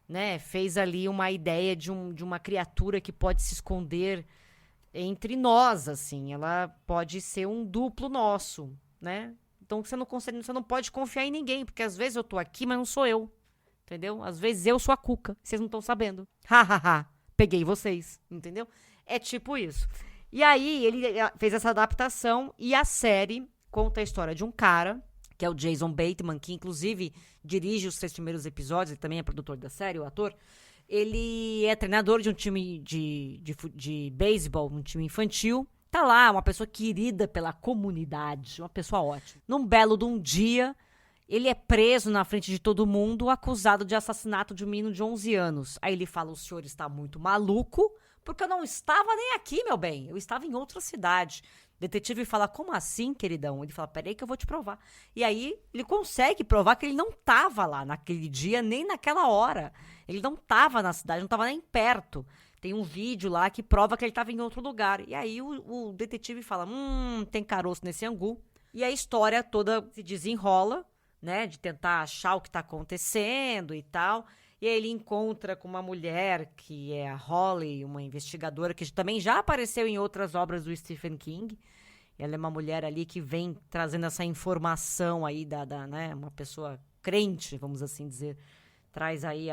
Speaker 2: né, fez ali uma ideia de uma criatura que pode se esconder entre nós, assim. Ela pode ser um duplo nosso, né? Então você não pode confiar em ninguém, porque às vezes eu tô aqui, mas não sou eu, entendeu? Às vezes eu sou a cuca, vocês não estão sabendo. Peguei vocês, entendeu? É tipo isso. E aí ele fez essa adaptação e a série conta a história de um cara, que é o Jason Bateman, que inclusive dirige os 3 primeiros episódios, ele também é produtor da série, o ator. Ele é treinador de um time de beisebol, um time infantil. Tá lá, uma pessoa querida pela comunidade, uma pessoa ótima. Num belo de um dia, ele é preso na frente de todo mundo, acusado de assassinato de um menino de 11 anos. Aí ele fala, o senhor está muito maluco, porque eu não estava nem aqui, meu bem. Eu estava em outra cidade. O detetive fala, como assim, queridão? Ele fala, peraí que eu vou te provar. E aí, ele consegue provar que ele não estava lá naquele dia, nem naquela hora. Ele não estava na cidade, não estava nem perto. Tem um vídeo lá que prova que ele estava em outro lugar. E aí, o detetive fala, tem caroço nesse angu. E a história toda se desenrola, né? De tentar achar o que está acontecendo e tal. E aí ele encontra com uma mulher, que é a Holly, uma investigadora que também já apareceu em outras obras do Stephen King. Ela é uma mulher ali que vem trazendo essa informação aí né, uma pessoa crente, vamos assim dizer. Traz aí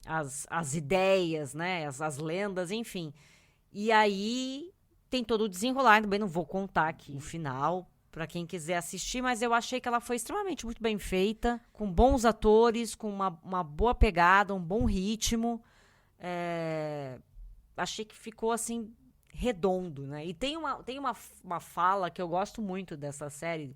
Speaker 2: as ideias, né, as lendas, enfim. E aí tem todo o desenrolar, também não vou contar aqui o final, para quem quiser assistir, mas eu achei que ela foi extremamente muito bem feita, com bons atores, com uma boa pegada, um bom ritmo. Achei que ficou, assim, redondo, né? E tem uma fala que eu gosto muito dessa série,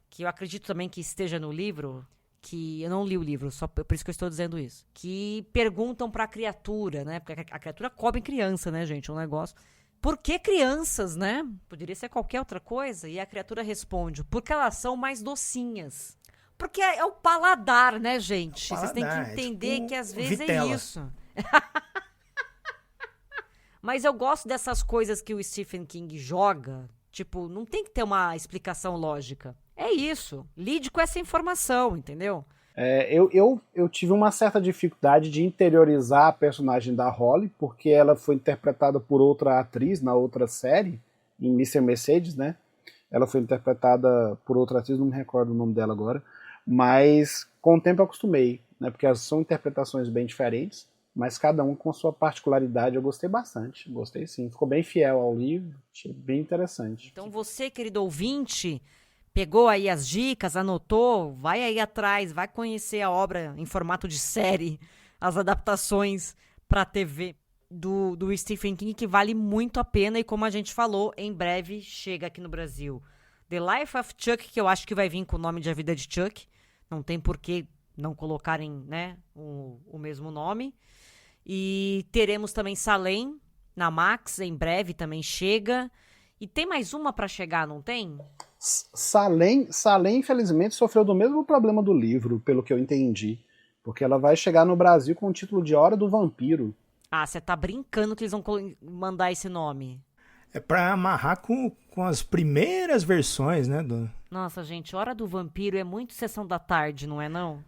Speaker 2: que eu acredito também que esteja no livro, que eu não li o livro, só por isso que eu estou dizendo isso, que perguntam pra criatura, né? Porque a criatura come criança, né, gente? Um negócio... Por que crianças, né? Poderia ser qualquer outra coisa. E a criatura responde, porque elas são mais docinhas. Porque é o paladar, né, gente? Vocês têm que entender que às vezes Vitela. É isso. Mas eu gosto dessas coisas que o Stephen King joga. Tipo, não tem que ter uma explicação lógica. É isso. Lide com essa informação, entendeu?
Speaker 4: Eu tive uma certa dificuldade de interiorizar a personagem da Holly, porque ela foi interpretada por outra atriz na outra série, em Mr. Mercedes, né? Ela foi interpretada por outra atriz, não me recordo o nome dela agora, mas com o tempo eu acostumei, né? Porque elas são interpretações bem diferentes, mas cada um com sua particularidade. Eu gostei bastante, gostei sim. Ficou bem fiel ao livro, achei bem interessante.
Speaker 2: Então você, querido ouvinte... Pegou aí as dicas, anotou, vai aí atrás, vai conhecer a obra em formato de série, as adaptações para TV do Stephen King, que vale muito a pena e como a gente falou, em breve chega aqui no Brasil. The Life of Chuck, que eu acho que vai vir com o nome de A Vida de Chuck, não tem por que não colocarem, né, o mesmo nome. E teremos também Salem na Max, em breve também chega. E tem mais uma para chegar, não tem?
Speaker 4: Salem, infelizmente, sofreu do mesmo problema do livro, pelo que eu entendi. Porque ela vai chegar no Brasil com o título de Hora do Vampiro.
Speaker 2: Ah, você tá brincando que eles vão mandar esse nome.
Speaker 3: É pra amarrar com as primeiras versões, né?
Speaker 2: Nossa, gente, Hora do Vampiro é muito Sessão da Tarde, não é não?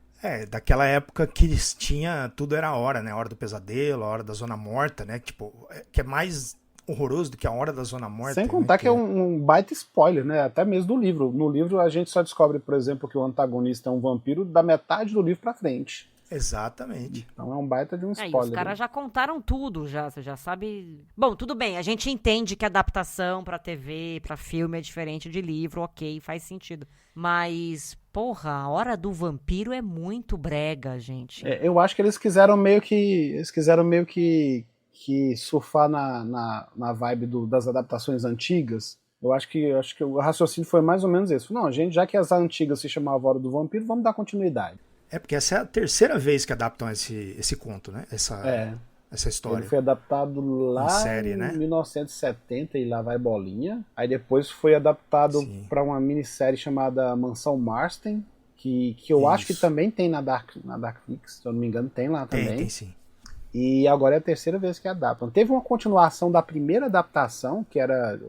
Speaker 3: Daquela época que tinha... Tudo era hora, né? Hora do Pesadelo, a Hora da Zona Morta, né? Tipo, que é mais... horroroso do que a Hora da Zona Morta.
Speaker 4: Sem contar, né, que é um baita spoiler, né? Até mesmo do livro. No livro a gente só descobre, por exemplo, que o antagonista é um vampiro da metade do livro pra frente.
Speaker 3: Exatamente.
Speaker 4: Então é um baita de um
Speaker 2: Aí,
Speaker 4: spoiler.
Speaker 2: os caras já contaram tudo, já, você já sabe. Bom, tudo bem, a gente entende que adaptação pra TV, pra filme é diferente de livro, ok, faz sentido. Mas, porra, a Hora do Vampiro é muito brega, gente.
Speaker 4: Eu acho que eles quiseram meio que surfar na vibe das adaptações antigas. Eu acho que o raciocínio foi mais ou menos isso. Não, gente, já que as antigas se chamavam Hora do Vampiro, vamos dar continuidade.
Speaker 3: É porque essa é a terceira vez que adaptam esse conto, né? Essa história.
Speaker 4: Ele foi adaptado lá
Speaker 3: em série, né?
Speaker 4: 1970 e lá vai bolinha. Aí depois foi adaptado
Speaker 3: Sim.
Speaker 4: para uma minissérie chamada Mansão Marsden, que eu acho que também tem na Darkflix, se eu não me engano, tem lá também.
Speaker 3: Tem sim.
Speaker 4: E agora é a terceira vez que adaptam. Teve uma continuação da primeira adaptação, que era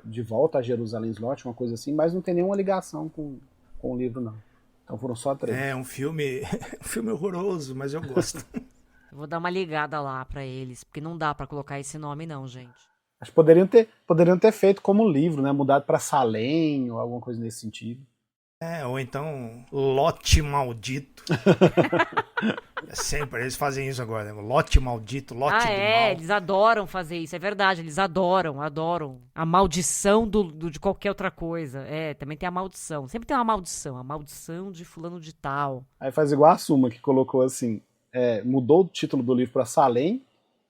Speaker 4: De Volta a Jerusalém Slot, uma coisa assim, mas não tem nenhuma ligação com o livro, não. Então foram só 3.
Speaker 3: É um filme horroroso, mas eu gosto.
Speaker 2: Eu vou dar uma ligada lá pra eles, porque não dá pra colocar esse nome não, gente.
Speaker 4: Acho que poderiam ter feito como livro, né? Mudado para Salem ou alguma coisa nesse sentido.
Speaker 3: Ou então Lote Maldito. Sempre, eles fazem isso agora, né? Lote Maldito, Lote do Mal.
Speaker 2: Eles adoram fazer isso, é verdade, eles adoram. A maldição de qualquer outra coisa. Também tem a maldição, sempre tem uma maldição, a maldição de fulano de tal.
Speaker 4: Aí faz igual a Suma, que colocou assim, mudou o título do livro para Salem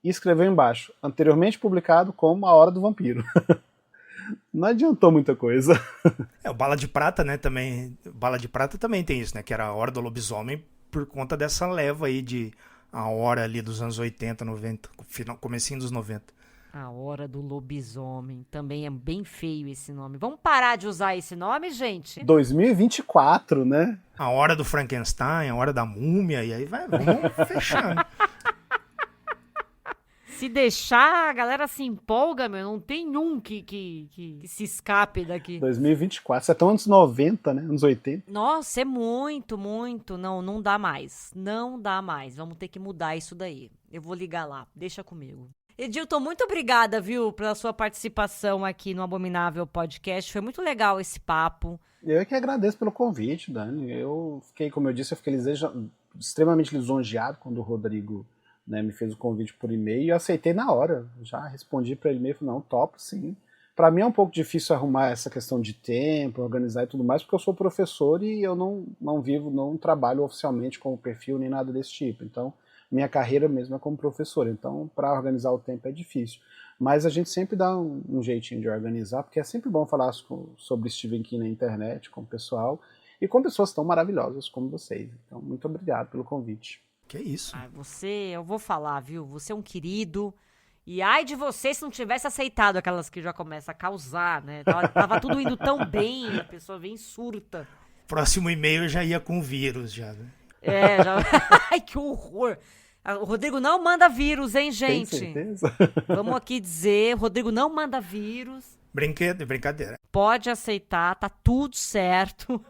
Speaker 4: e escreveu embaixo, anteriormente publicado como A Hora do Vampiro. Não adiantou muita coisa.
Speaker 3: O Bala de Prata, né, também. Bala de Prata também tem isso, né? Que era a Hora do Lobisomem por conta dessa leva aí de a hora ali dos anos 80, 90, comecinho dos 90.
Speaker 2: A Hora do Lobisomem. Também é bem feio esse nome. Vamos parar de usar esse nome, gente?
Speaker 4: 2024, né?
Speaker 3: A Hora do Frankenstein, a Hora da Múmia, e aí vamos fechando.
Speaker 2: Se deixar, a galera se empolga, meu. Não tem um que se escape daqui.
Speaker 4: 2024. Isso é tão anos 90, né? Anos 80.
Speaker 2: Nossa, é muito, muito. Não dá mais. Não dá mais. Vamos ter que mudar isso daí. Eu vou ligar lá. Deixa comigo. Edilton, muito obrigada, viu, pela sua participação aqui no Abominável Podcast. Foi muito legal esse papo.
Speaker 4: Eu é que agradeço pelo convite, Dani. Como eu disse, eu fiquei extremamente lisonjeado quando o Rodrigo, né, me fez o convite por e-mail e eu aceitei na hora. Já respondi para ele e-mail, falei, não, topo, sim. Para mim é um pouco difícil arrumar essa questão de tempo, organizar e tudo mais, porque eu sou professor e eu não trabalho oficialmente com o perfil nem nada desse tipo. Então, minha carreira mesmo é como professor. Então, para organizar o tempo é difícil. Mas a gente sempre dá um jeitinho de organizar, porque é sempre bom falar sobre Stephen King na internet com o pessoal e com pessoas tão maravilhosas como vocês. Então, muito obrigado pelo convite.
Speaker 3: Que isso?
Speaker 2: Eu vou falar, viu? Você é um querido. E ai de você se não tivesse aceitado aquelas que já começam a causar, né? Tava tudo indo tão bem, a pessoa vem surta.
Speaker 3: Próximo e-mail eu já ia com vírus, já, né?
Speaker 2: Já... Ai, que horror. O Rodrigo não manda vírus, hein, gente?
Speaker 4: Tem certeza?
Speaker 2: Vamos aqui dizer, o Rodrigo não manda vírus.
Speaker 3: Brincadeira.
Speaker 2: Pode aceitar, tá tudo certo.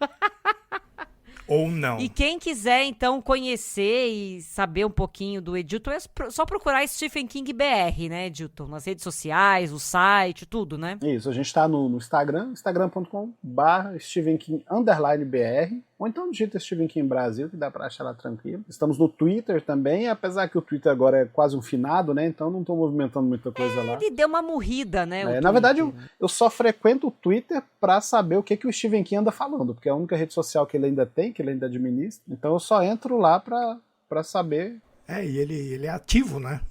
Speaker 3: Ou não.
Speaker 2: E quem quiser, então, conhecer e saber um pouquinho do Edilton, é só procurar Stephen King BR, né, Edilton? Nas redes sociais, o site, tudo, né?
Speaker 4: Isso, a gente tá no Instagram, instagram.com/StephenKing_BR, ou então digita Stephen King Brasil, que dá pra achar lá tranquilo. Estamos no Twitter também, apesar que o Twitter agora é quase um finado, né, então não tô movimentando muita coisa lá.
Speaker 2: Ele deu uma morrida, né?
Speaker 4: Na verdade, eu só frequento o Twitter pra saber o que o Stephen King anda falando, porque é a única rede social que ele ainda tem, que ele ainda administra. Então eu só entro lá pra saber.
Speaker 3: E ele é ativo, né?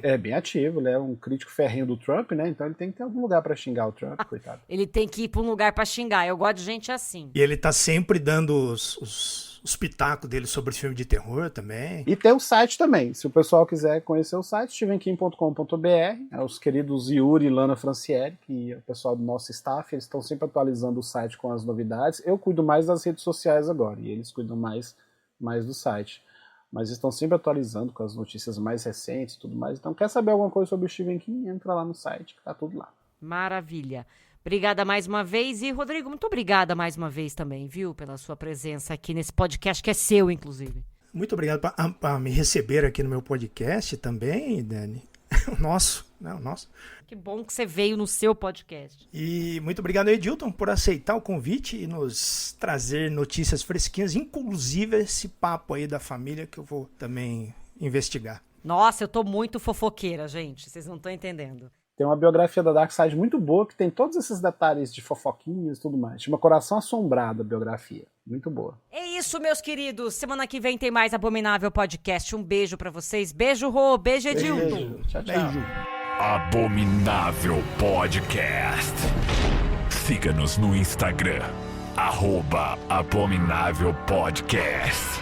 Speaker 4: É bem ativo, ele é um crítico ferrenho do Trump, né? Então ele tem que ter algum lugar pra xingar o Trump, coitado.
Speaker 2: Ele tem que ir pra um lugar pra xingar. Eu gosto de gente assim.
Speaker 3: E ele tá sempre dando os pitacos dele sobre filme de terror também.
Speaker 4: E tem o site também. Se o pessoal quiser conhecer o site, stevenking.com.br. Os queridos Yuri e Lana Francieri, que é o pessoal do nosso staff, eles estão sempre atualizando o site com as novidades. Eu cuido mais das redes sociais agora, e eles cuidam mais do site. Mas estão sempre atualizando com as notícias mais recentes e tudo mais. Então, quer saber alguma coisa sobre o Stephen King? Entra lá no site, que tá tudo lá.
Speaker 2: Maravilha. Obrigada mais uma vez. E, Rodrigo, muito obrigada mais uma vez também, viu? Pela sua presença aqui nesse podcast, que é seu, inclusive.
Speaker 3: Muito obrigado por me receber aqui no meu podcast também, Dani. O nosso, né? O nosso.
Speaker 2: Que bom que você veio no seu podcast.
Speaker 3: E muito obrigado, Edilton, por aceitar o convite e nos trazer notícias fresquinhas, inclusive esse papo aí da família que eu vou também investigar.
Speaker 2: Nossa, eu tô muito fofoqueira, gente. Vocês não estão entendendo.
Speaker 4: Tem uma biografia da Darkseid muito boa, que tem todos esses detalhes de fofoquinhas e tudo mais. Chama Coração Assombrado a biografia. Muito boa.
Speaker 2: É isso, meus queridos. Semana que vem tem mais Abominável Podcast. Um beijo pra vocês. Beijo, Rô. Beijo, Edilton.
Speaker 4: Beijo. Tchau, tchau.
Speaker 3: Beijo.
Speaker 1: Abominável Podcast. Siga-nos no Instagram, @Abominável Podcast.